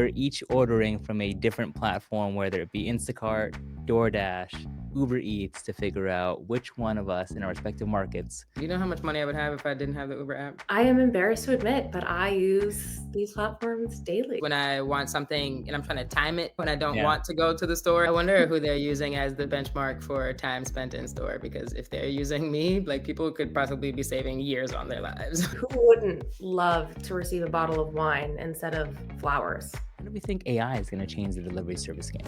We're each ordering from a different platform, whether it be Instacart, DoorDash, Uber Eats, to figure out which one of us in our respective markets. You know how much money I would have if I didn't have the Uber app? I am embarrassed to admit, but I use these platforms daily. When I want something and I'm trying to time it, when I don't Yeah. want to go to the store, I wonder who they're using as the benchmark for time spent in store. Because if they're using me, like, people could possibly be saving years on their lives. Who wouldn't love to receive a bottle of wine instead of flowers? How do we think AI is going to change the delivery service game?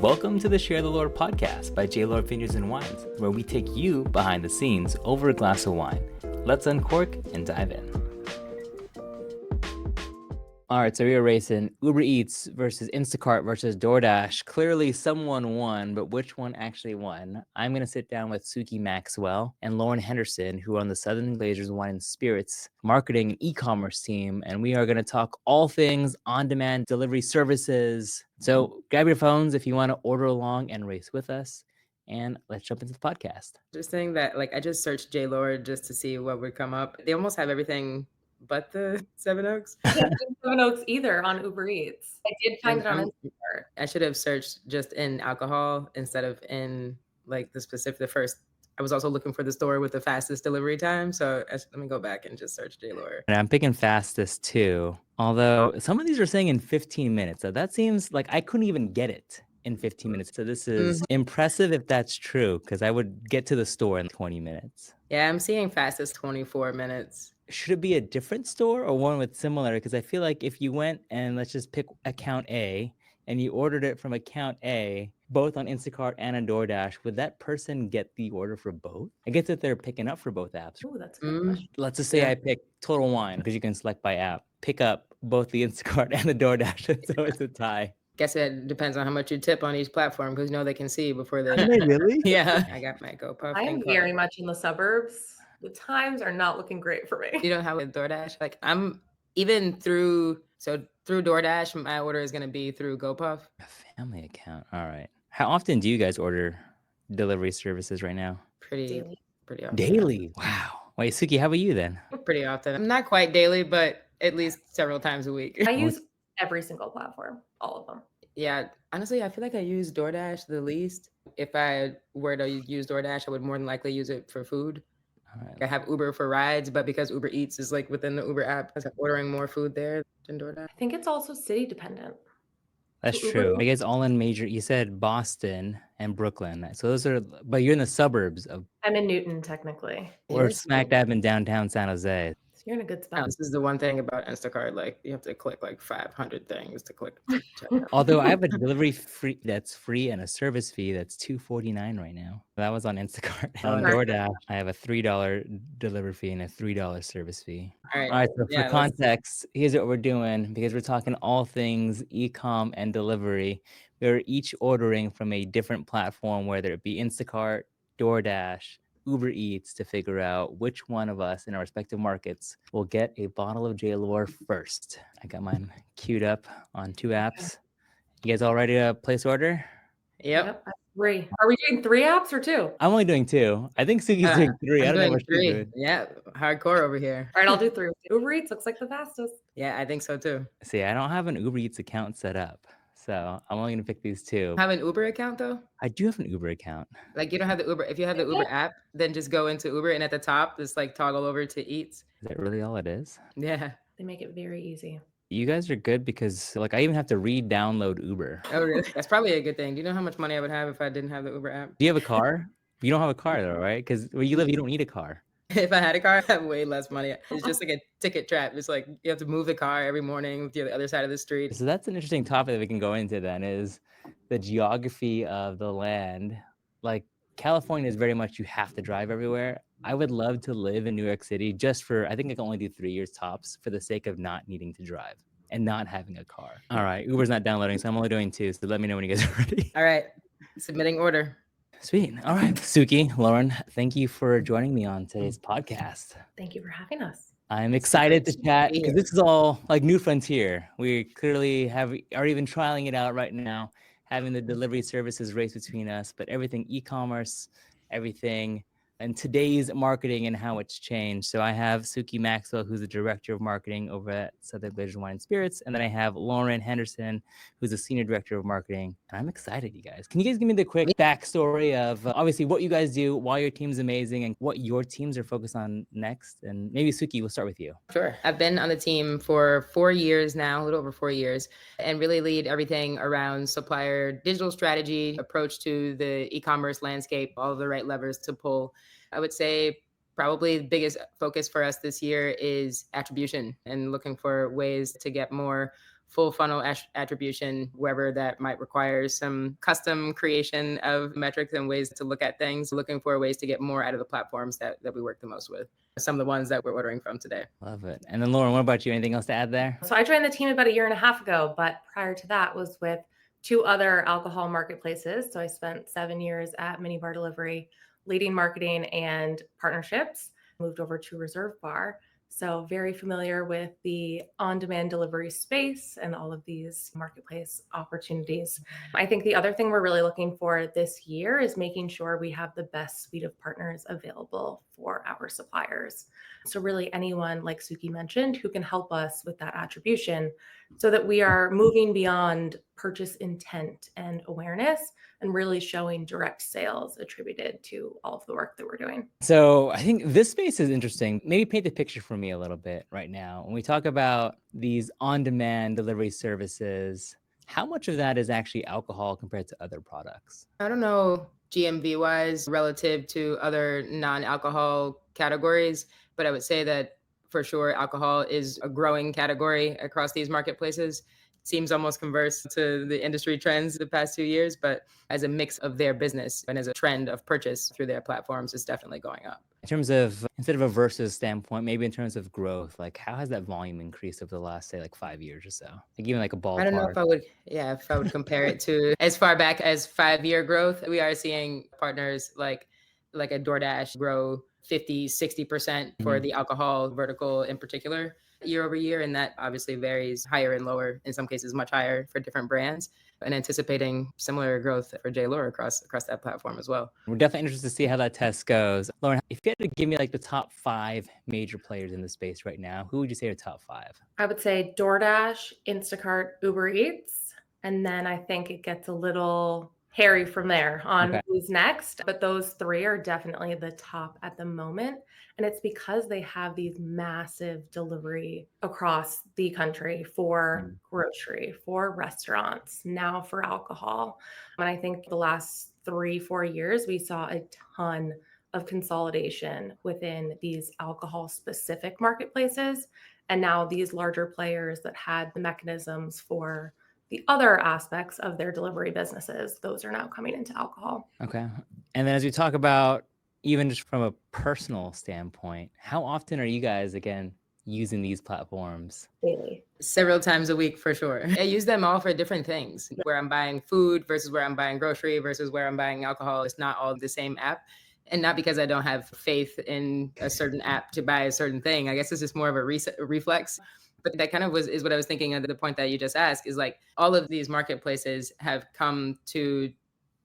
Welcome to the Share the Lord podcast by J. Lord Vineyards and Wines, where we take you behind the scenes over a glass of wine. Let's uncork and dive in. All right, so we were racing Uber Eats versus Instacart versus DoorDash. Clearly someone won, but which one actually won? I'm going to sit down with Suki Maxwell and Lauren Henderson, who are on the Southern Glazer's Wine and Spirits marketing and e-commerce team, and we are going to talk all things on-demand delivery services. So grab your phones if you want to order along and race with us, and let's jump into the podcast. Just saying that, like, I just searched J. Lord just to see what would come up. They almost have everything but the Seven Oaks. I can't do Seven Oaks either on Uber Eats. I did find it on Instacart. I should have searched just in alcohol instead of in like the first. I was also looking for the store with the fastest delivery time. So let me go back and just search J. Lord. And I'm picking fastest too, although some of these are saying in 15 minutes. So that seems like I couldn't even get it in 15 minutes. So this is impressive if that's true, because I would get to the store in 20 minutes. Yeah, I'm seeing fastest 24 minutes. Should it be a different store or one with similar? Because I feel like if you went and let's just pick account A and you ordered it from account A, both on Instacart and on DoorDash, would that person get the order for both? I guess that they're picking up for both apps. Oh, that's a good question. Let's just say I pick Total Wine, because you can select by app. Pick up both the Instacart and the DoorDash, so it's a tie. Guess it depends on how much you tip on each platform, because they can see before they. Can they really? Yeah, I got my GoPuff. I am very much in the suburbs. The times are not looking great for me. You don't have a DoorDash? Like, I'm even through DoorDash, my order is going to be through GoPuff. A family account. All right. How often do you guys order delivery services right now? Pretty often. Daily? Wow. Wait, Suki, how about you then? Pretty often. I'm not quite daily, but at least several times a week. I use every single platform, all of them. Yeah, honestly, I feel like I use DoorDash the least. If I were to use DoorDash, I would more than likely use it for food. Right. I have Uber for rides, but because Uber Eats is like within the Uber app, I'm ordering more food there than DoorDash. I think it's also city dependent. That's true. I guess all in major, you said Boston and Brooklyn. So those are, but you're in the suburbs of. I'm in Newton, technically. Or smack dab in downtown San Jose. So you're in a good spot. This is the one thing about Instacart, like you have to click like 500 things to click. Although I have a delivery free that's free and a service fee that's $2.49 right now. That was on Instacart. On DoorDash, I have a $3 delivery fee and a $3 service fee. All right. So for context, here's what we're doing, because we're talking all things e-com and delivery. We're each ordering from a different platform, whether it be Instacart, DoorDash, Uber Eats, to figure out which one of us in our respective markets will get a bottle of J. Lord first. I got mine queued up on 2 apps. You guys all ready to place order? Yep. 3. Are we doing 3 apps or 2? I'm only doing 2. I think Suki's doing 3. I don't know what she's doing. Yeah, hardcore over here. All right, I'll do 3. Uber Eats looks like the fastest. Yeah, I think so too. See, I don't have an Uber Eats account set up, so I'm only gonna pick these 2. Have an Uber account though? I do have an Uber account. Like, you don't have the Uber. If you have the Uber app, then just go into Uber and at the top, just like toggle over to Eats. Is that really all it is? Yeah. They make it very easy. You guys are good, because like I even have to re-download Uber. Oh, really? That's probably a good thing. Do you know how much money I would have if I didn't have the Uber app? Do you have a car? You don't have a car though, right? Because where you live, you don't need a car. If I had a car, I'd have way less money. It's just like a ticket trap. It's like you have to move the car every morning to the other side of the street. So that's an interesting topic that we can go into then, is the geography of the land. Like California is very much you have to drive everywhere. I would love to live in New York City just for, I think I can only do 3 years tops, for the sake of not needing to drive and not having a car. All right, Uber's not downloading, so I'm only doing 2. So let me know when you guys are ready. All right, submitting order. Sweet. All right, Suki, Lauren, thank you for joining me on today's podcast. Thank you for having us. I'm excited to chat, because this is all like new frontier. We clearly are even trialing it out right now, having the delivery services race between us, but everything e-commerce, everything and today's marketing and how it's changed. So I have Suki Maxwell, who's the director of marketing over at Southern Glazer Wine and Spirits. And then I have Lauren Henderson, who's the senior director of marketing. And I'm excited, you guys. Can you guys give me the quick backstory of obviously what you guys do, why your team's amazing, and what your teams are focused on next? And maybe Suki, we'll start with you. Sure. I've been on the team for 4 years now, a little over 4 years, and really lead everything around supplier digital strategy, approach to the e-commerce landscape, all of the right levers to pull. I would say probably the biggest focus for us this year is attribution and looking for ways to get more full funnel attribution, wherever that might require some custom creation of metrics and ways to look at things, looking for ways to get more out of the platforms that we work the most with. Some of the ones that we're ordering from today. Love it. And then Lauren, what about you? Anything else to add there? So I joined the team about 1.5 years ago, but prior to that was with 2 other alcohol marketplaces. So I spent 7 years at Minibar Delivery, leading marketing and partnerships, moved over to Reserve Bar. So very familiar with the on-demand delivery space and all of these marketplace opportunities. I think the other thing we're really looking for this year is making sure we have the best suite of partners available for our suppliers. So really anyone, like Suki mentioned, who can help us with that attribution so that we are moving beyond purchase intent and awareness and really showing direct sales attributed to all of the work that we're doing. So I think this space is interesting. Maybe paint the picture for me a little bit right now. When we talk about these on-demand delivery services, how much of that is actually alcohol compared to other products? I don't know GMV wise relative to other non-alcohol categories, but I would say that for sure alcohol is a growing category across these marketplaces. Seems almost converse to the industry trends the past 2 years, but as a mix of their business and as a trend of purchase through their platforms is definitely going up. In terms of, instead of a versus standpoint, maybe in terms of growth, like how has that volume increased over the last, say, like 5 years or so? Like even like a ballpark. I don't know if I would compare it to as far back as 5-year growth. We are seeing partners like a DoorDash grow 50, 60% for the alcohol vertical in particular year over year. And that obviously varies higher and lower, in some cases much higher for different brands, and anticipating similar growth for JLore across that platform as well. We're definitely interested to see how that test goes. Lauren, if you had to give me like the top 5 major players in the space right now, who would you say are top 5? I would say DoorDash, Instacart, Uber Eats, and then I think it gets a little hairy from there on who's next. But those 3 are definitely the top at the moment. And it's because they have these massive delivery across the country for grocery, for restaurants, now for alcohol. And I think the last 3-4 years, we saw a ton of consolidation within these alcohol specific marketplaces. And now these larger players that had the mechanisms for the other aspects of their delivery businesses, those are now coming into alcohol. Okay. And then as we talk about, even just from a personal standpoint, how often are you guys, again, using these platforms? Daily. Several times a week for sure. I use them all for different things. Where I'm buying food versus where I'm buying grocery versus where I'm buying alcohol. It's not all the same app. And not because I don't have faith in a certain app to buy a certain thing. I guess it's just more of a reflex. But that kind of is what I was thinking of the point that you just asked, is like all of these marketplaces have come to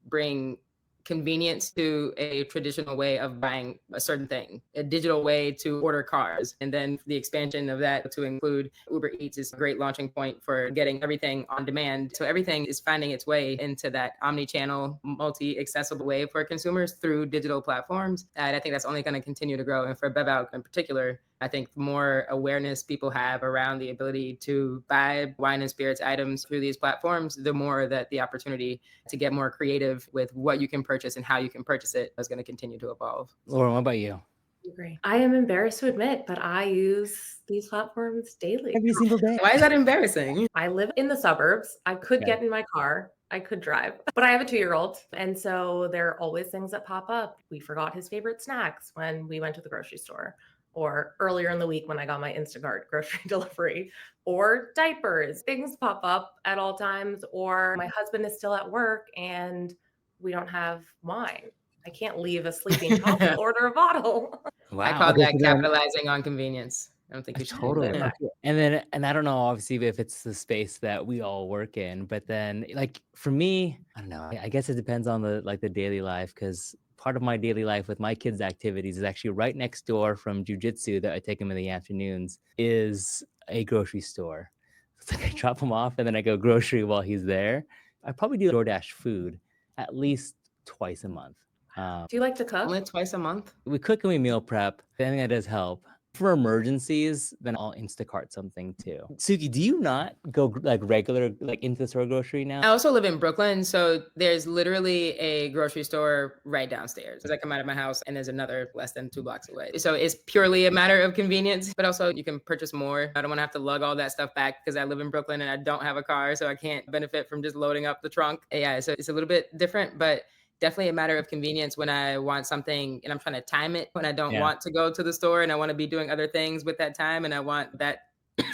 bring convenience to a traditional way of buying a certain thing, a digital way to order cars. And then the expansion of that to include Uber Eats is a great launching point for getting everything on demand. So everything is finding its way into that omni-channel, multi-accessible way for consumers through digital platforms. And I think that's only going to continue to grow. And for BevAlc in particular, I think the more awareness people have around the ability to buy wine and spirits items through these platforms, the more that the opportunity to get more creative with what you can purchase and how you can purchase it is going to continue to evolve. Lauren, what about you? Agree. I am embarrassed to admit, but I use these platforms daily. Every single day. Why is that embarrassing? I live in the suburbs. I could get in my car. I could drive, but I have a 2-year-old. And so there are always things that pop up. We forgot his favorite snacks when we went to the grocery store, or earlier in the week when I got my Instacart grocery delivery, or diapers. Things pop up at all times, or my husband is still at work and we don't have wine. I can't leave a sleeping child to order a bottle. Wow. I call that capitalizing on convenience. I don't think you should do Totally. that. Okay. And I don't know, obviously, if it's the space that we all work in, but then like for me, I don't know. I guess it depends on the daily life because part of my daily life with my kids' activities is actually right next door from jujitsu that I take them in the afternoons is a grocery store. It's like I drop him off and then I go grocery while he's there. I probably do DoorDash food at least twice a month. Do you like to cook? Only twice a month? We cook and we meal prep. I think that does help. For emergencies, then I'll Instacart something too. Suki, do you not go like regular, like into the store grocery now? I also live in Brooklyn, so there's literally a grocery store right downstairs. As I come out of my house, and there's another less than 2 blocks away. So it's purely a matter of convenience, but also you can purchase more. I don't want to have to lug all that stuff back because I live in Brooklyn and I don't have a car, so I can't benefit from just loading up the trunk. Yeah, so it's a little bit different, but definitely a matter of convenience when I want something and I'm trying to time it when I don't want to go to the store and I want to be doing other things with that time and I want that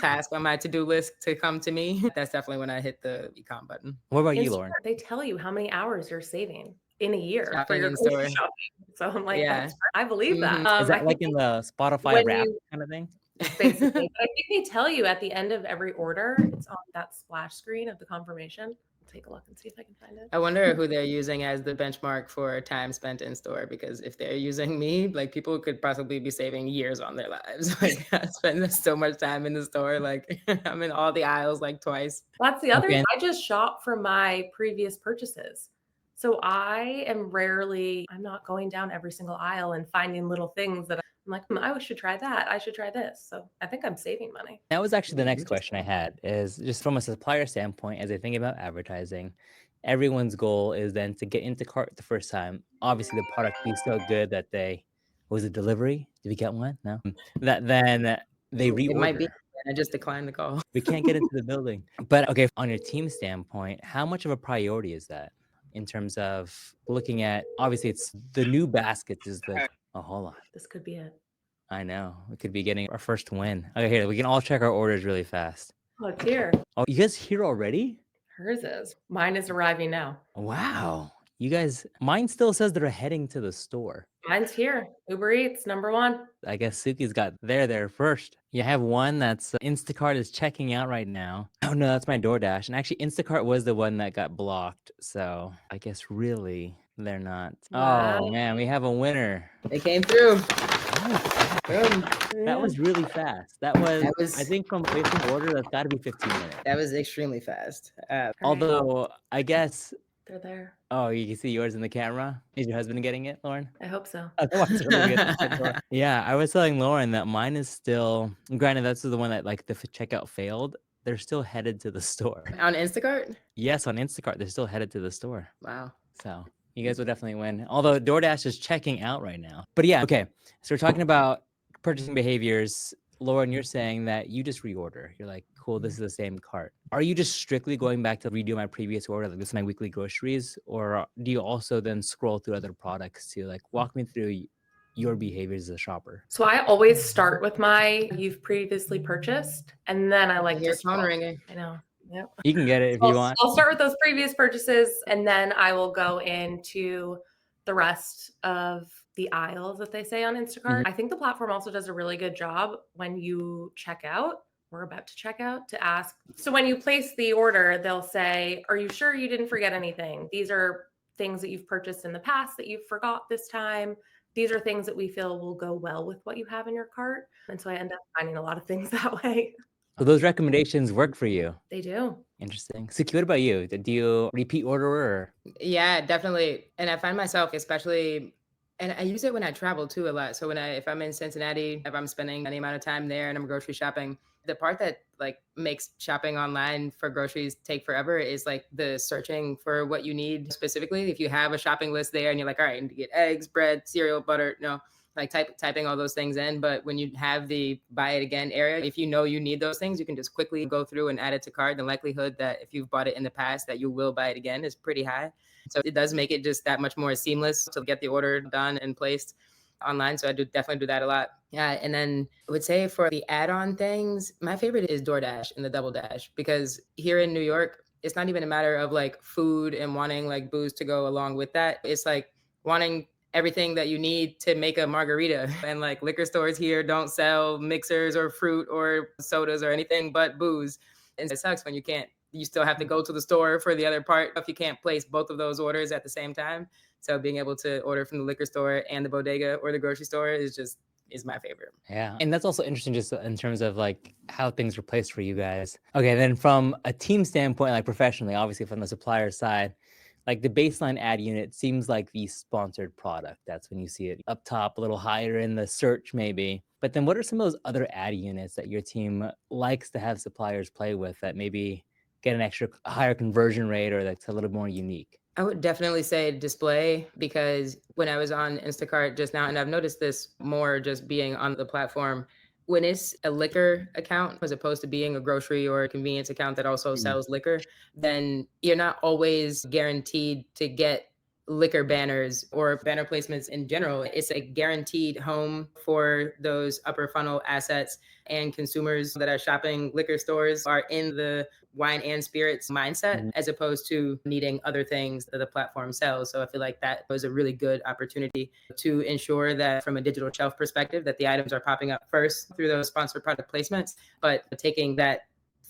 task on my to-do list to come to me. That's definitely when I hit the e-com button. What about you, Lauren? They tell you how many hours you're saving in a year for Shopping your in store. grocery shopping. So I'm like, Yeah. I believe that. Is I that like think in the Spotify when rap you- kind of thing? basically, but I think they tell you at the end of every order, it's on that splash screen of the confirmation. Take a look and see if I can find it. I wonder who they're using as the benchmark for time spent in store, because if they're using me, like people could possibly be saving years on their lives. Like I spend so much time in the store, like I'm in all the aisles like twice. That's the other Okay. thing. I just shop for my previous purchases. So I'm not going down every single aisle and finding little things that I'm like, I should try that. I should try this. So I think I'm saving money. That was actually the next question I had is just from a supplier standpoint, as I think about advertising, everyone's goal is then to get into cart the first time. Obviously the product be so good that was it delivery? Did we get one? No. That then they reorder. It might be. I just declined the call. We can't get into the building. But okay, on your team standpoint, how much of a priority is that in terms of looking at, obviously it's the new baskets is the, oh, hold on. This could be it. I know. We could be getting our first win. Okay, here, we can all check our orders really fast. Oh, it's here. Oh, you guys here already? Hers is. Mine is arriving now. Wow. You guys, mine still says they're heading to the store. Mine's here. Uber Eats, #1. I guess Suki's got there first. You have one that's Instacart is checking out right now. Oh no, that's my DoorDash. And actually Instacart was the one that got blocked. So I guess really they're not. Wow. Oh man, we have a winner. They came through. That was really fast. That was I think from placing order, that's got to be 15 minutes. That was extremely fast. Although I guess They're there. Oh, you can see yours in the camera. Is your husband getting it, Lauren? I hope so. Otherwise, it's really good. Yeah, I was telling Lauren that mine is still. Granted, that's the one that like the checkout failed. They're still headed to the store. On Instacart? Yes, on Instacart, they're still headed to the store. Wow. So you guys will definitely win. Although DoorDash is checking out right now. But yeah, okay. So we're talking about purchasing behaviors. Lauren, you're saying that you just reorder. You're like, cool, this is the same cart. Are you just strictly going back to redo my previous order, like this is my weekly groceries? Or do you also then scroll through other products to like walk me through your behaviors as a shopper? So I always start with my you've previously purchased, and then I like Your to phone scroll. ringing. I know. Yep. You can get it if you want. I'll start with those previous purchases, and then I will go into the rest of the aisles that they say on Instacart. I think the platform also does a really good job when you check out. We're about to check out to ask. So when you place the order, they'll say, are you sure you didn't forget anything? These are things that you've purchased in the past that you forgot this time. These are things that we feel will go well with what you have in your cart. And so I end up finding a lot of things that way. So those recommendations work for you. They do. Interesting. Suki, what about you? Do you repeat order or? Yeah, definitely. And I find myself especially, and I use it when I travel too a lot. So if I'm in Cincinnati, if I'm spending any amount of time there and I'm grocery shopping, the part that like makes shopping online for groceries take forever is like the searching for what you need specifically. If you have a shopping list there and you're like, all right, I need to get eggs, bread, cereal, butter, like typing all those things in. But when you have the buy it again area, if you know you need those things, you can just quickly go through and add it to cart. The likelihood that if you've bought it in the past that you will buy it again is pretty high. So it does make it just that much more seamless to get the order done and placed online. So I definitely do that a lot. Yeah. And then I would say for the add-on things, my favorite is DoorDash and the Double Dash, because here in New York, it's not even a matter of like food and wanting like booze to go along with that. It's like wanting everything that you need to make a margarita. And like liquor stores here don't sell mixers or fruit or sodas or anything but booze. And it sucks when you still have to go to the store for the other part if you can't place both of those orders at the same time. So being able to order from the liquor store and the bodega or the grocery store is my favorite. Yeah. And that's also interesting just in terms of like how things were placed for you guys. Okay. Then from a team standpoint, like professionally, obviously from the supplier side, like the baseline ad unit seems like the sponsored product. That's when you see it up top, a little higher in the search maybe. But then what are some of those other ad units that your team likes to have suppliers play with that maybe get an extra higher conversion rate or that's a little more unique? I would definitely say display, because when I was on Instacart just now, and I've noticed this more just being on the platform, when it's a liquor account as opposed to being a grocery or a convenience account that also sells liquor, then you're not always guaranteed to get liquor banners or banner placements in general. It's a guaranteed home for those upper funnel assets, and consumers that are shopping liquor stores are in the wine and spirits mindset as opposed to needing other things that the platform sells. So I feel like that was a really good opportunity to ensure that from a digital shelf perspective, that the items are popping up first through those sponsored product placements, but taking that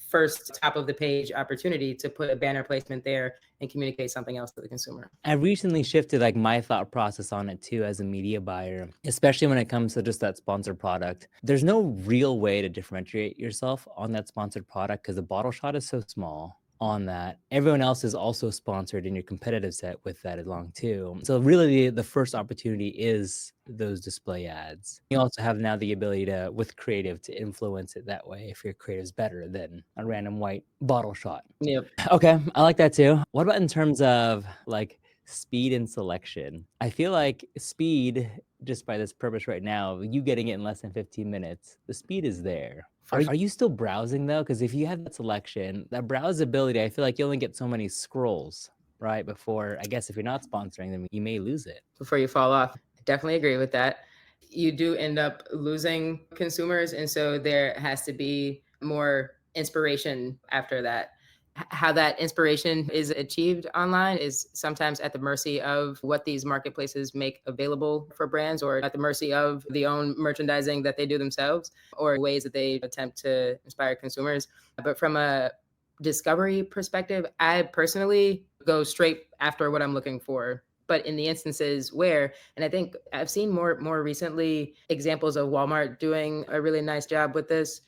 first top of the page opportunity to put a banner placement there and communicate something else to the consumer. I recently shifted like my thought process on it too as a media buyer, especially when it comes to just that sponsored product. There's no real way to differentiate yourself on that sponsored product because the bottle shot is so small on that. Everyone else is also sponsored in your competitive set with that along too. So really the first opportunity is those display ads. You also have now the ability to, with creative, to influence it that way if your creative is better than a random white bottle shot. Yep. Okay, I like that too. What about in terms of like speed and selection? I feel like speed, just by this purpose right now, you getting it in less than 15 minutes, the speed is there. Are you still browsing though? Because if you have that selection, that browsability, I feel like you only get so many scrolls, right? Before, I guess if you're not sponsoring them, you may lose it. Before you fall off. I definitely agree with that. You do end up losing consumers. And so there has to be more inspiration after that. How that inspiration is achieved online is sometimes at the mercy of what these marketplaces make available for brands, or at the mercy of the own merchandising that they do themselves, or ways that they attempt to inspire consumers. But from a discovery perspective, I personally go straight after what I'm looking for. But in the instances where, and I think I've seen more recently examples of Walmart doing a really nice job with this.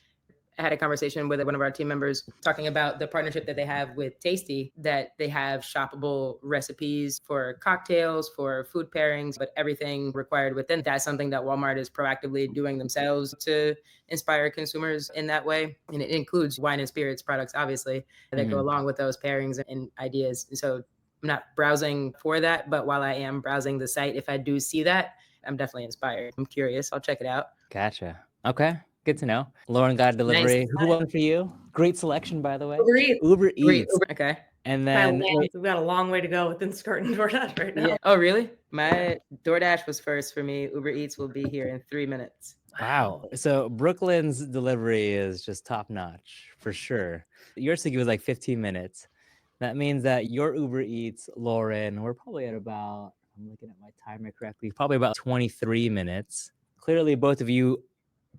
I had a conversation with one of our team members talking about the partnership that they have with Tasty, that they have shoppable recipes for cocktails, for food pairings, but everything required within. That's something that Walmart is proactively doing themselves to inspire consumers in that way. And it includes wine and spirits products, obviously, that go along with those pairings and ideas. And so I'm not browsing for that, but while I am browsing the site, if I do see that, I'm definitely inspired. I'm curious. I'll check it out. Gotcha. Okay. Good to know. Lauren got a delivery. Nice. Who won for you? Great selection, by the way. Uber Eats. Uber Eats. Okay. And then We've got a long way to go with Instacart and DoorDash right now. Yeah. Oh, really? My DoorDash was first for me. Uber Eats will be here in 3 minutes. Wow. So Brooklyn's delivery is just top notch for sure. Your Suki was like 15 minutes. That means that your Uber Eats, Lauren, we're probably at about, I'm looking at my timer correctly, probably about 23 minutes. Clearly, both of you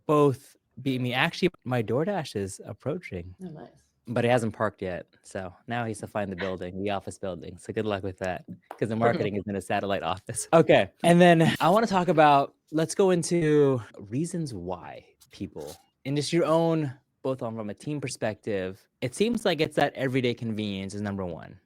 both beat me. Actually, my DoorDash is approaching. Oh, nice. But it hasn't parked yet. So now he has to find the building, the office building. So good luck with that, because the marketing is in a satellite office. Okay. And then I want to talk about, let's go into reasons why people, and just your own, both on from a team perspective, it seems like it's that everyday convenience is number one.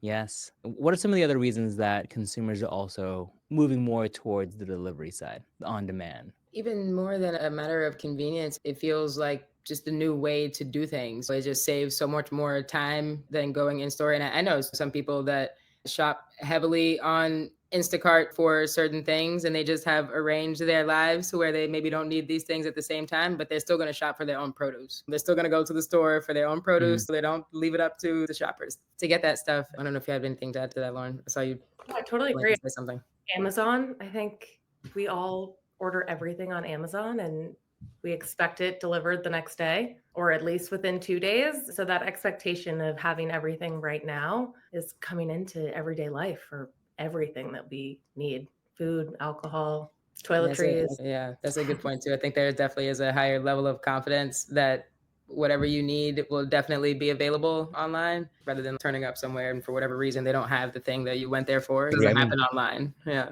Yes. What are some of the other reasons that consumers are also moving more towards the delivery side, the on demand? Even more than a matter of convenience, it feels like just a new way to do things. It just saves so much more time than going in store. And I know some people that shop heavily on Instacart for certain things, and they just have arranged their lives to where they maybe don't need these things at the same time, but they're still going to shop for their own produce. They're still going to go to the store for their own produce. So they don't leave it up to the shoppers to get that stuff. I don't know if you have anything to add to that, Lauren. I saw you. I totally agree. Say something. Amazon, I think we all order everything on Amazon and we expect it delivered the next day, or at least within 2 days. So that expectation of having everything right now is coming into everyday life for everything that we need food, alcohol, toiletries. That's a good point too. I think there definitely is a higher level of confidence that whatever you need will definitely be available online rather than turning up somewhere and for whatever reason they don't have the thing that you went there for. It doesn't happen online. Yeah.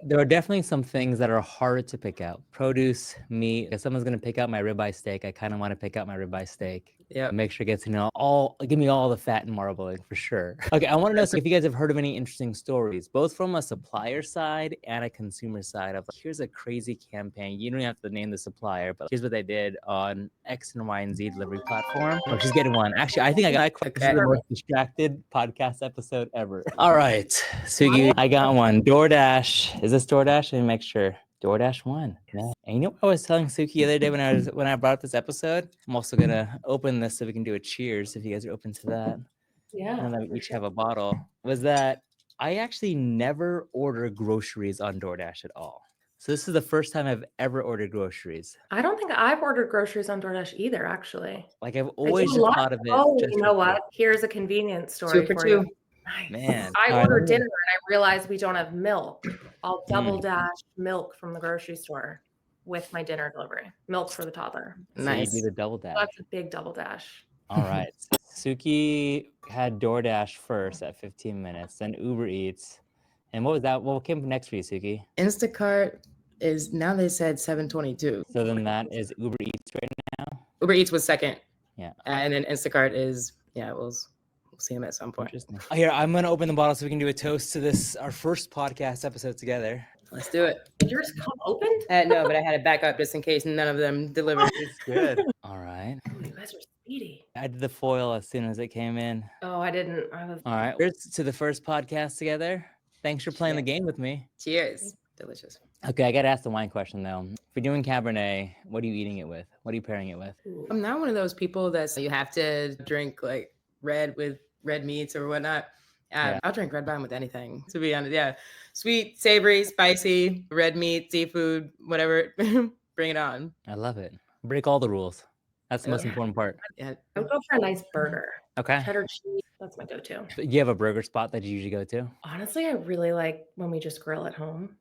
There are definitely some things that are harder to pick out. Produce, meat. If someone's gonna pick out my ribeye steak, I kind of want to pick out my ribeye steak. Yeah. Make sure it gets, give me all the fat and marbling for sure. Okay, I want to know if you guys have heard of any interesting stories, both from a supplier side and a consumer side of here's a crazy campaign. You don't have to name the supplier, but here's what they did on X and Y and Z delivery platform. Oh, she's getting one. Actually, I think I got this is the most distracted podcast episode ever. All right, Suki, I got one. DoorDash. Is this DoorDash? Let me make sure. DoorDash won. Yeah. And you know what I was telling Suki the other day when I brought up this episode? I'm also gonna open this so we can do a cheers if you guys are open to that. Yeah. And then we each have a bottle. Was that I actually never order groceries on DoorDash at all. So this is the first time I've ever ordered groceries. I don't think I've ordered groceries on DoorDash either, actually. Like I've always just thought of it. Oh, you know what? Here's a convenience story for you. Nice. Man. I ordered dinner and I realized we don't have milk. I'll double dash milk from the grocery store with my dinner delivery. Milk for the toddler. Nice. So you do the double dash. That's a big double dash. All right. Suki had DoorDash first at 15 minutes, then Uber Eats. And what was that? What came next for you, Suki? Instacart is now they said 722. So then that is Uber Eats right now? Uber Eats was second. Yeah. And then Instacart is, we'll see him at some point. Here, I'm going to open the bottle so we can do a toast to this, our first podcast episode together. Let's do it. Did yours come opened? No, but I had it back up just in case none of them delivered. It's good. All right. Oh, you guys are speedy. I did the foil as soon as it came in. Oh, I didn't. All right. Here's to the first podcast together. Thanks for playing the game with me. Cheers. Delicious. Okay, I got to ask the wine question though. If you're doing Cabernet, what are you eating it with? What are you pairing it with? I'm not one of those people that you have to drink like red with red meats or whatnot. I'll drink red wine with anything, to be honest. Yeah. Sweet, savory, spicy, red meat, seafood, whatever. Bring it on. I love it. Break all the rules. That's the most important part. Yeah. I would go for a nice burger. Okay. Cheddar cheese. That's my go-to. Do you have a burger spot that you usually go to? Honestly, I really like when we just grill at home.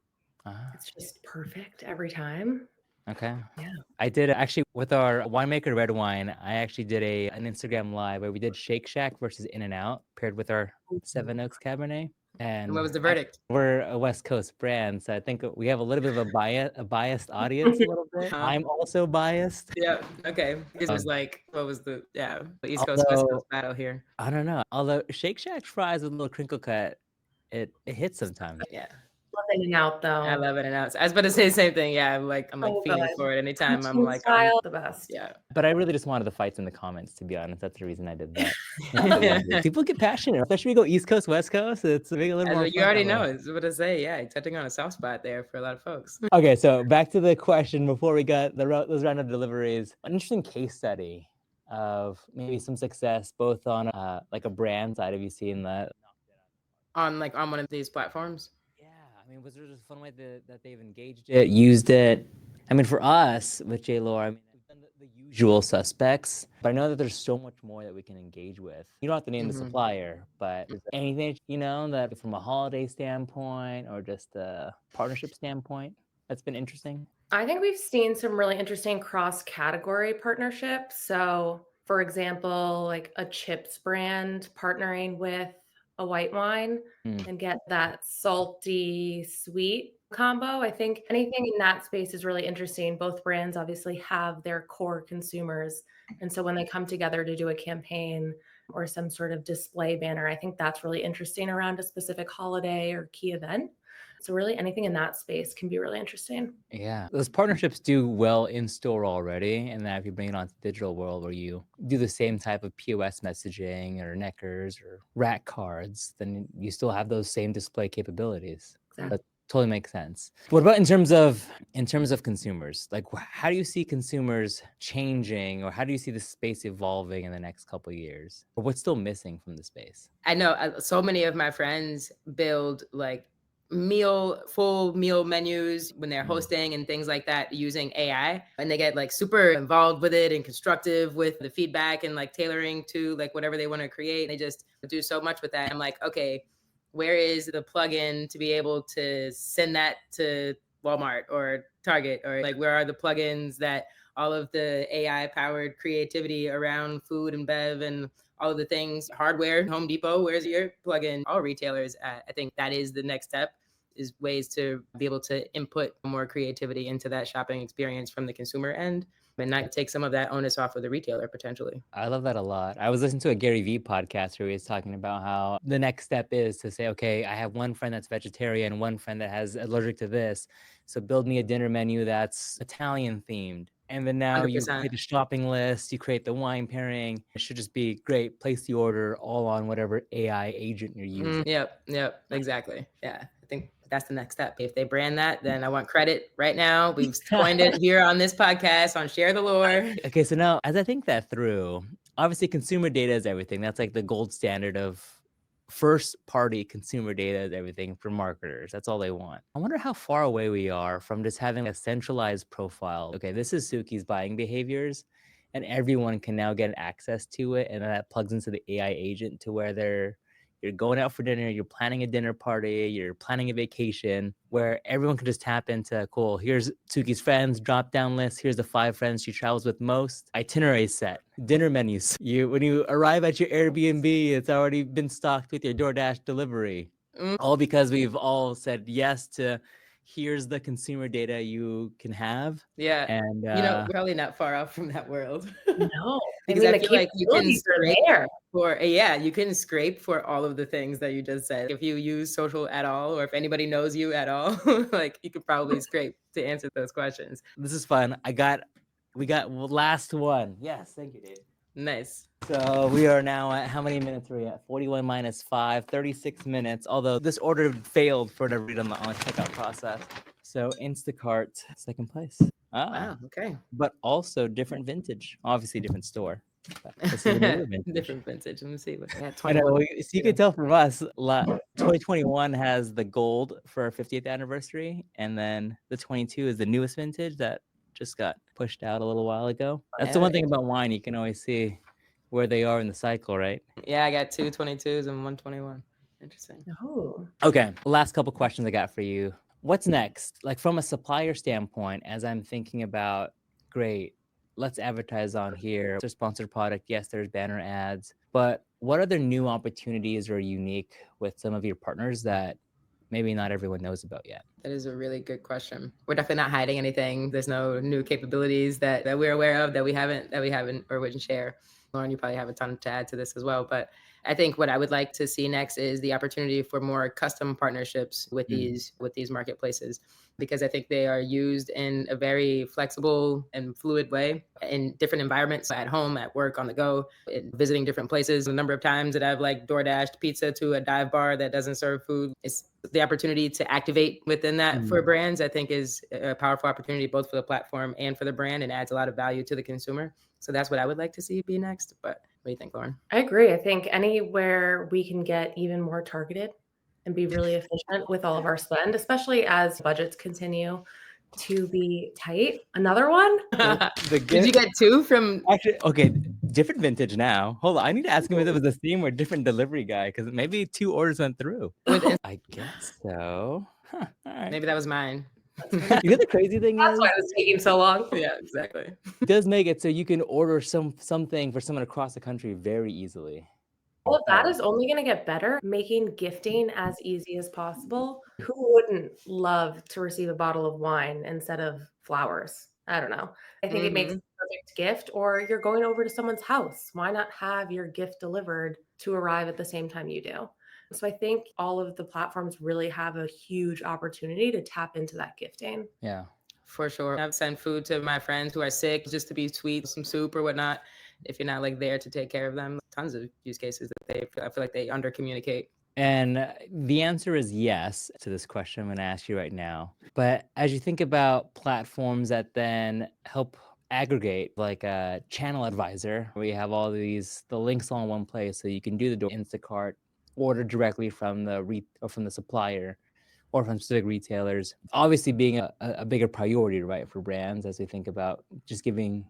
It's just perfect every time. Okay. Yeah. I did actually with our winemaker red wine. I actually did an Instagram live where we did Shake Shack versus In-N-Out paired with our Seven Oaks Cabernet. And what was the verdict? We're a West Coast brand, so I think we have a little bit of a biased audience. A little bit. I'm also biased. Yeah. Okay. This was like, what was the East Coast West Coast battle here? I don't know. Although Shake Shack fries with a little crinkle cut, it hits sometimes. Yeah. Love In-N-Out though. I love In-N-Out. I was about to say the same thing. Yeah, I'm like feeling for it anytime. I'm like the best. Yeah. But I really just wanted the fights in the comments, to be honest. That's the reason I did that. People get passionate, especially when we go East Coast, West Coast. It's a little more. You already know. It's what to say. Yeah, touching on a soft spot there for a lot of folks. Okay, so back to the question before we got those random deliveries. An interesting case study of maybe some success, both on like a brand side. Have you seen that? On one of these platforms? I mean, was there just a fun way that they've engaged it, used it? I mean, for us with J-Lore, I mean, we've done the usual suspects, but I know that there's so much more that we can engage with. You don't have to name the supplier, but is there anything, that from a holiday standpoint or just a partnership standpoint that's been interesting? I think we've seen some really interesting cross-category partnerships. So, for example, like a chips brand partnering with a white wine and get that salty sweet combo. I think anything in that space is really interesting. Both brands obviously have their core consumers. And so when they come together to do a campaign or some sort of display banner, I think that's really interesting around a specific holiday or key event. So really anything in that space can be really interesting. Yeah. Those partnerships do well in store already. And then if you bring it onto the digital world where you do the same type of POS messaging or Neckers or rack cards, then you still have those same display capabilities. Exactly. That totally makes sense. What about in terms of consumers? Like, how do you see consumers changing, or how do you see the space evolving in the next couple of years? Or what's still missing from the space? I know so many of my friends build like full meal menus when they're hosting and things like that using AI, and they get like super involved with it and constructive with the feedback and like tailoring to like whatever they want to create. They just do so much with that. I'm like, okay, where is the plugin to be able to send that to Walmart or Target, or like where are the plugins that all of the AI powered creativity around food and bev and all of the things, hardware, Home Depot, where's your plugin? All retailers, I think that is the next step, is ways to be able to input more creativity into that shopping experience from the consumer end and not take some of that onus off of the retailer potentially. I love that a lot. I was listening to a Gary Vee podcast where he was talking about how the next step is to say, okay, I have one friend that's vegetarian, one friend that has allergic to this. So build me a dinner menu that's Italian themed. And then now 100%. you create a shopping list, you create the wine pairing. It should just be great. Place the order all on whatever AI agent you're using. Yep, exactly. Yeah, I think that's the next step. If they brand that, then I want credit right now. We've coined it here on this podcast on Share the Lore. Okay, so now as I think that through, obviously consumer data is everything. That's like the gold standard of first party consumer data is everything for marketers. That's all they want. I wonder how far away we are from just having a centralized profile. Okay, this is Suki's buying behaviors, and everyone can now get access to it. And that plugs into the AI agent to where you're going out for dinner, you're planning a dinner party, you're planning a vacation, where everyone can just tap into, cool, here's Suki's friends, drop down list, here's the 5 friends she travels with most, itinerary set, dinner menus. When you arrive at your Airbnb, it's already been stocked with your DoorDash delivery. All because we've all said yes to, here's the consumer data you can have. Yeah. And we're probably not far off from that world. No. Because I feel like you can scrape you can scrape for all of the things that you just said. If you use social at all, or if anybody knows you at all, like you could probably scrape to answer those questions. This is fun. We got last one. Yes, thank you, Dave. Nice. So we are now at, how many minutes are we at? 41 minus 5, 36 minutes. Although this order failed for whatever reason on the checkout process. So Instacart, second place. Wow, okay. But also different vintage. Obviously different store. But this is a newer vintage. Different vintage. Let me see. I know, so you can tell from us, 2021 has the gold for our 50th anniversary. And then the 22 is the newest vintage that just got pushed out a little while ago. That's the one thing about wine, you can always see where they are in the cycle, right? Yeah, I got 2 22s and 121. Interesting. Oh. Okay, last couple questions I got for you. What's next? Like from a supplier standpoint, as I'm thinking about, great, let's advertise on here. It's a sponsored product. Yes, there's banner ads. But what other new opportunities are unique with some of your partners that maybe not everyone knows about yet? That is a really good question. We're definitely not hiding anything. There's no new capabilities that we're aware of that we haven't or wouldn't share. Lauren, you probably have a ton to add to this as well. But I think what I would like to see next is the opportunity for more custom partnerships with these marketplaces, because I think they are used in a very flexible and fluid way in different environments, at home, at work, on the go, visiting different places. The number of times that I've like DoorDashed pizza to a dive bar that doesn't serve food, it's the opportunity to activate within that for brands, I think is a powerful opportunity both for the platform and for the brand, and adds a lot of value to the consumer. So that's what I would like to see be next. But what do you think, Lauren? I agree. I think anywhere we can get even more targeted and be really efficient with all of our spend, especially as budgets continue to be tight. Another one? Did you get 2 from? Actually, okay, different vintage now. Hold on, I need to ask him if it was the same or different delivery guy, because maybe 2 orders went through. I guess so. Huh, all right. Maybe that was mine. You know the crazy thing That's is, why it was taking so long. Yeah, exactly. it does make it so you can order something for someone across the country very easily. All of that is only going to get better, making gifting as easy as possible. Who wouldn't love to receive a bottle of wine instead of flowers? I don't know. I think it makes a perfect gift. Or you're going over to someone's house. Why not have your gift delivered to arrive at the same time you do? So I think all of the platforms really have a huge opportunity to tap into that gifting. Yeah. For sure. I've sent food to my friends who are sick just to be sweet, some soup or whatnot. If you're not like there to take care of them, tons of use cases that I feel like they under communicate. And the answer is yes to this question I'm going to ask you right now. But as you think about platforms that then help aggregate, like a channel advisor, where you have all the links all in one place, so you can do the Instacart, order directly from the supplier or from specific retailers, obviously being a bigger priority, right, for brands as we think about just making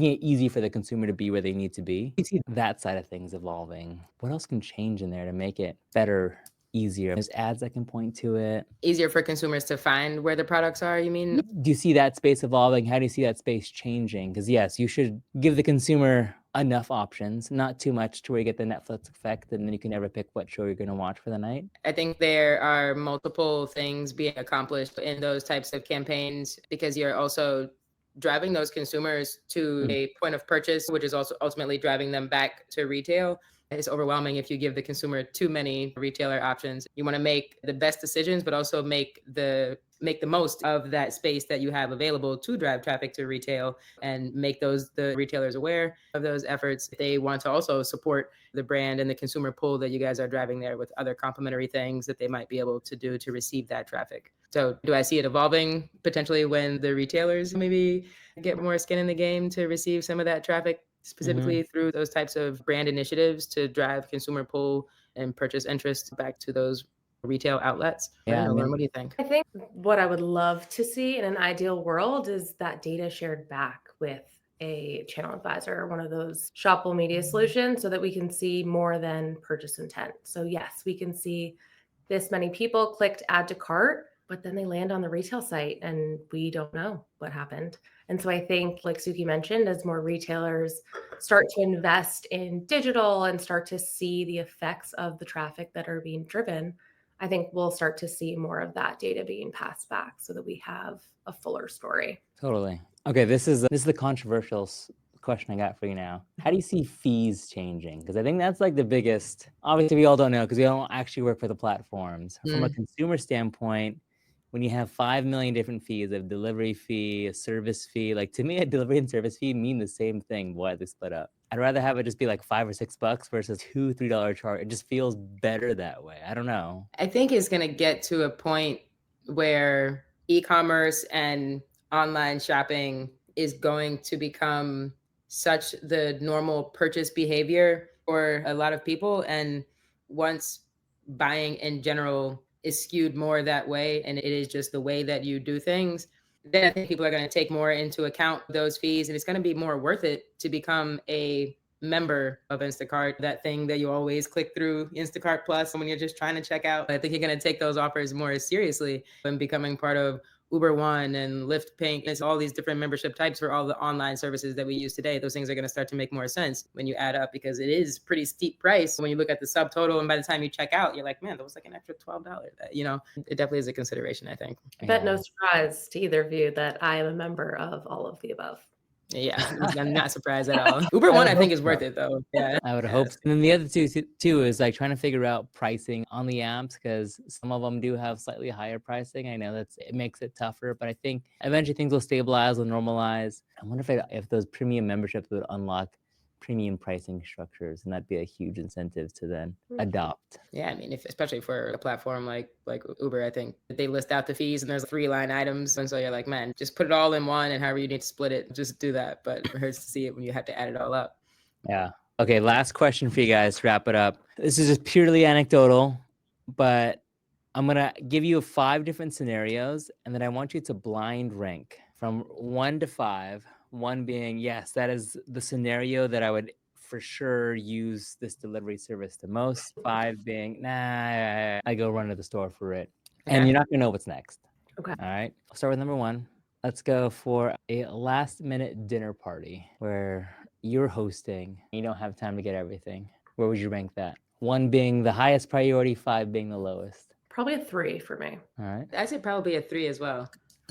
it easy for the consumer to be where they need to be. You see that side of things evolving. What else can change in there to make it better easier? There's ads that can point to it. Easier for consumers to find where the products are, you mean? Do you see that space evolving? How do you see that space changing? Because yes, you should give the consumer enough options, not too much to where you get the Netflix effect and then you can never pick what show you're going to watch for the night. I think there are multiple things being accomplished in those types of campaigns because you're also driving those consumers to a point of purchase, which is also ultimately driving them back to retail. It's overwhelming if you give the consumer too many retailer options. You want to make the best decisions, but also make the most of that space that you have available to drive traffic to retail and make the retailers aware of those efforts. They want to also support the brand and the consumer pull that you guys are driving there with other complementary things that they might be able to do to receive that traffic. So do I see it evolving potentially when the retailers maybe get more skin in the game to receive some of that traffic, specifically through those types of brand initiatives to drive consumer pull and purchase interest back to those retail outlets? Yeah, Lauren, what do you think? I think what I would love to see in an ideal world is that data shared back with a channel advisor or one of those shoppable media solutions so that we can see more than purchase intent. So yes, we can see this many people clicked add to cart, but then they land on the retail site and we don't know what happened. And so I think, like Suki mentioned, as more retailers start to invest in digital and start to see the effects of the traffic that are being driven, I think we'll start to see more of that data being passed back so that we have a fuller story. Totally. Okay, this is the controversial question I got for you now. How do you see fees changing? Because I think that's like the biggest. Obviously, we all don't know because we don't actually work for the platforms. From a consumer standpoint, when you have 5 million different fees, a delivery fee, a service fee, like to me, a delivery and service fee mean the same thing. Why they split up? I'd rather have it just be like $5 or $6 versus $2-3 charge. It just feels better that way. I don't know. I think it's going to get to a point where e-commerce and online shopping is going to become such the normal purchase behavior for a lot of people. And once buying in general is skewed more that way, and it is just the way that you do things, then I think people are going to take more into account those fees, and it's going to be more worth it to become a member of Instacart, that thing that you always click through, Instacart Plus, when you're just trying to check out. I think you're going to take those offers more seriously when becoming part of Uber One and Lyft Pink. It's all these different membership types for all the online services that we use today. Those things are going to start to make more sense when you add up because it is pretty steep price when you look at the subtotal. And by the time you check out, you're like, man, that was like an extra $12. It definitely is a consideration, I think. I bet no surprise to either of you that I am a member of all of the above. Yeah, I'm not surprised at all. Uber One, I think, is worth it though. Yeah, I would hope. So. And then the other two is like trying to figure out pricing on the apps because some of them do have slightly higher pricing. I know it makes it tougher, but I think eventually things will stabilize, will normalize. I wonder if those premium memberships would unlock premium pricing structures, and that'd be a huge incentive to then adopt. Yeah, I mean, especially for a platform like Uber, I think they list out the fees and there's 3 line items, and so you're like, man, just put it all in one, and however you need to split it, just do that. But it hurts to see it when you have to add it all up. Yeah. Okay. Last question for you guys to wrap it up. This is just purely anecdotal, but I'm gonna give you 5 different scenarios, and then I want you to blind rank from 1 to 5. 1 being, yes, that is the scenario that I would for sure use this delivery service the most. 5 being, nah, I go run to the store for it. Okay. And you're not gonna know what's next. Okay. All right. I'll start with number 1. Let's go for a last minute dinner party where you're hosting. You don't have time to get everything. Where would you rank that? 1 being the highest priority, 5 being the lowest. Probably a 3 for me. All right. I'd say probably a 3 as well.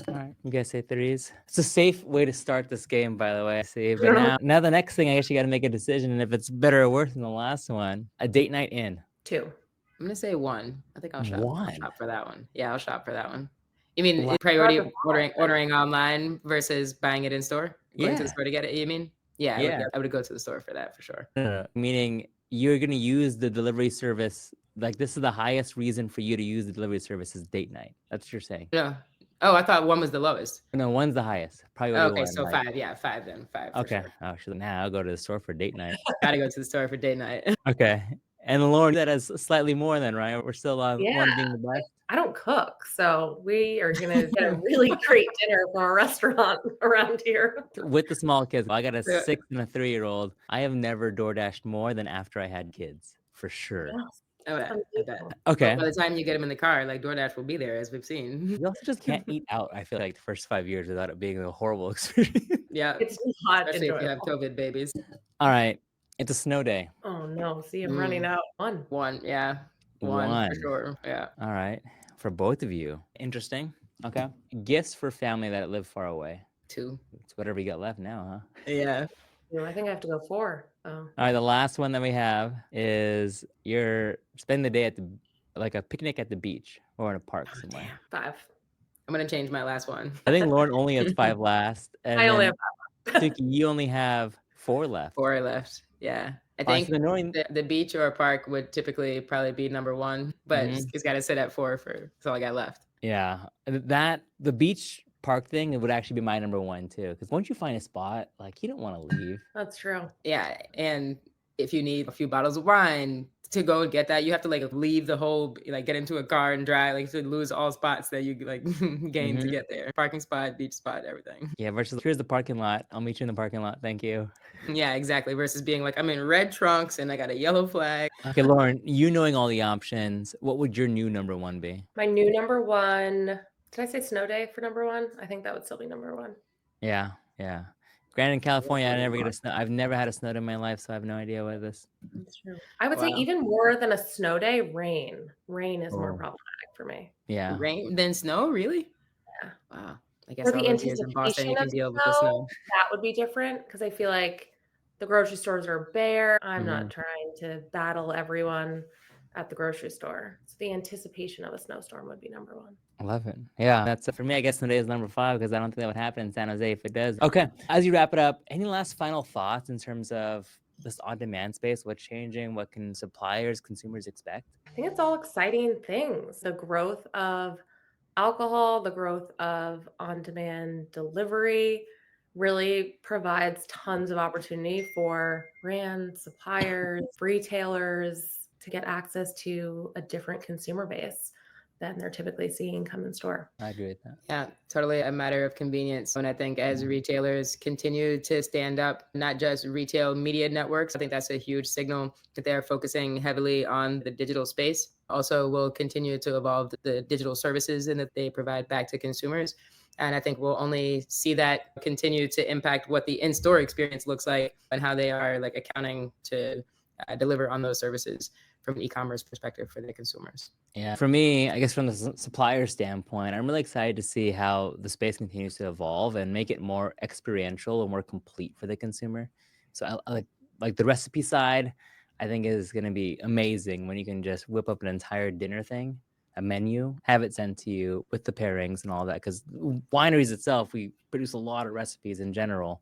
All right, you guys say 3s. It's a safe way to start this game, by the way. See, but now the next thing, I actually got to make a decision, and if it's better or worse than the last one, a date night in. 2. I'm gonna say 1. I think I'll shop. 1. I'll shop for that one. Yeah, I'll shop for that one. You mean priority ordering online versus buying it in store? Going to the store to get it. You mean? Yeah. I would go to the store for that for sure. Meaning you're gonna use the delivery service. Like this is the highest reason for you to use the delivery service is date night. That's what you're saying. Yeah. Oh, I thought 1 was the lowest. No, 1's the highest. Priority 1. Okay, so 5. Yeah, 5 then. 5. Okay. Sure. Actually, now I'll go to the store for date night. Gotta go to the store for date night. Okay. And Lauren, that is slightly more than, right? We're still on 1 being the best. I don't cook, so we are gonna get a really great dinner from a restaurant around here. With the small kids, I got a 6 and a 3-year-old. I have never DoorDashed more than after I had kids, for sure. Yes. I bet. Unbelievable. Okay. By the time you get them in the car, like DoorDash will be there, as we've seen. You also just can't eat out, I feel like, the first 5 years without it being a horrible experience. Yeah, It's not especially if you have enjoyable. COVID babies. All right. It's a snow day. Oh no, see, I'm running out. One. One, yeah. One for sure. Yeah. All right. For both of you. Interesting. Okay. Gifts for family that live far away. 2. It's whatever you got left now, huh? Yeah. I think I have to go 4. Oh. All right. The last one that we have is you're spending the day at like a picnic at the beach or in a park somewhere. 5. I'm gonna change my last one. I think Lauren only has 5 last. And I only then, have 5. Suki, you only have 4 left. 4 left. Yeah. I All right, think so the beach or a park would typically probably be number 1, but it's got to sit at 4 that's all I got left. Yeah. The beach park thing, it would actually be my number 1 too. Because once you find a spot, like, you don't want to leave. That's true. Yeah. And if you need a few bottles of wine to go and get that, you have to like leave the whole, like get into a car and drive, like to lose all spots that you like gain to get there. Parking spot, beach spot, everything. Yeah, versus here's the parking lot. I'll meet you in the parking lot. Thank you. Yeah, exactly. Versus being like, I'm in red trunks and I got a yellow flag. Okay, Lauren, you knowing all the options, what would your new number 1 be? My new number 1. Did I say snow day for number 1? I think that would still be number 1. Yeah. Granted, in California, I never get a snow. I've never had a snow day in my life, so I have no idea what this. That's true. I would say even more than a snow day, rain. Rain is more Oh. problematic for me. Yeah. Rain than snow, really? Yeah. Wow. I guess Or the all those years in Boston, anticipation you can of deal with the snow. that would be different because I feel like the grocery stores are bare. I'm not trying to battle everyone at the grocery store. So the anticipation of a snowstorm would be number 1. I love it. Yeah, that's for me. I guess today is number 5 because I don't think that would happen in San Jose if it does. Okay, as you wrap it up, any last final thoughts in terms of this on-demand space? What's changing? What can suppliers, consumers expect? I think it's all exciting things. The growth of alcohol, the growth of on-demand delivery really provides tons of opportunity for brands, suppliers, retailers to get access to a different consumer base than they're typically seeing come in store. I agree with that. Yeah, totally a matter of convenience. And I think as retailers continue to stand up, not just retail media networks, I think that's a huge signal that they're focusing heavily on the digital space. Also, will continue to evolve the digital services and that they provide back to consumers. And I think we'll only see that continue to impact what the in-store experience looks like and how they are like accounting to deliver on those services from an e-commerce perspective for the consumers. Yeah, for me, I guess from the supplier standpoint, I'm really excited to see how the space continues to evolve and make it more experiential and more complete for the consumer. So I like the recipe side, I think is going to be amazing when you can just whip up an entire dinner thing, a menu, have it sent to you with the pairings and all that. Because wineries itself, we produce a lot of recipes in general,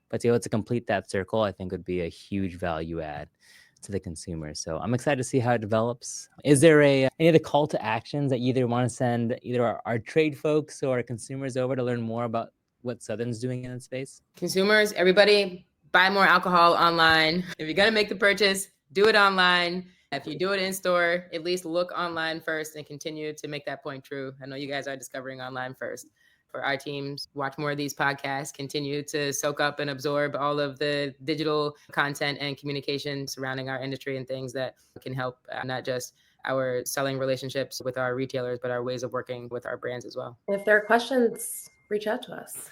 but to be able to complete that circle, I think would be a huge value add to the consumer. So I'm excited to see how it develops. Is there any other call to actions that you either want to send either our trade folks or our consumers over to learn more about what Southern's doing in that space? Consumers, everybody, buy more alcohol online. If you're going to make the purchase, do it online. If you do it in store, at least look online first and continue to make that point true. I know you guys are discovering online first. For our teams, watch more of these podcasts, continue to soak up and absorb all of the digital content and communication surrounding our industry and things that can help not just our selling relationships with our retailers, but our ways of working with our brands as well. If there are questions, reach out to us.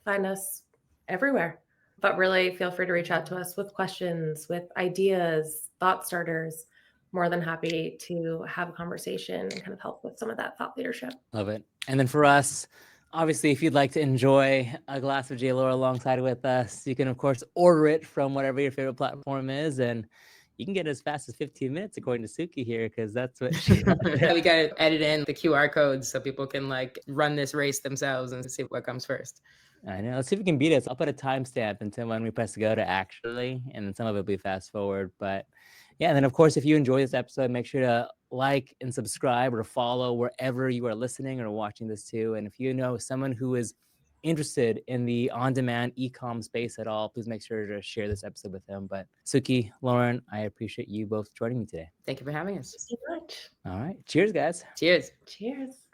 Find us everywhere. But really feel free to reach out to us with questions, with ideas, thought starters. More than happy to have a conversation and kind of help with some of that thought leadership. Love it. And then for us, obviously, if you'd like to enjoy a glass of J-Lore alongside with us, you can, of course, order it from whatever your favorite platform is. And you can get it as fast as 15 minutes, according to Suki here, because that's what she We got to edit in the QR codes so people can like run this race themselves and see what comes first. I know. Let's see if we can beat us. I'll put a timestamp until when we press go to actually, and then some of it will be fast forward. But yeah, and then of course, if you enjoy this episode, make sure to like and subscribe or follow wherever you are listening or watching this too. And if you know someone who is interested in the on-demand e-com space at all, please make sure to share this episode with them. But Suki, Lauren, I appreciate you both joining me today. Thank you for having us. Thank you so much. All right. Cheers, guys. Cheers. Cheers.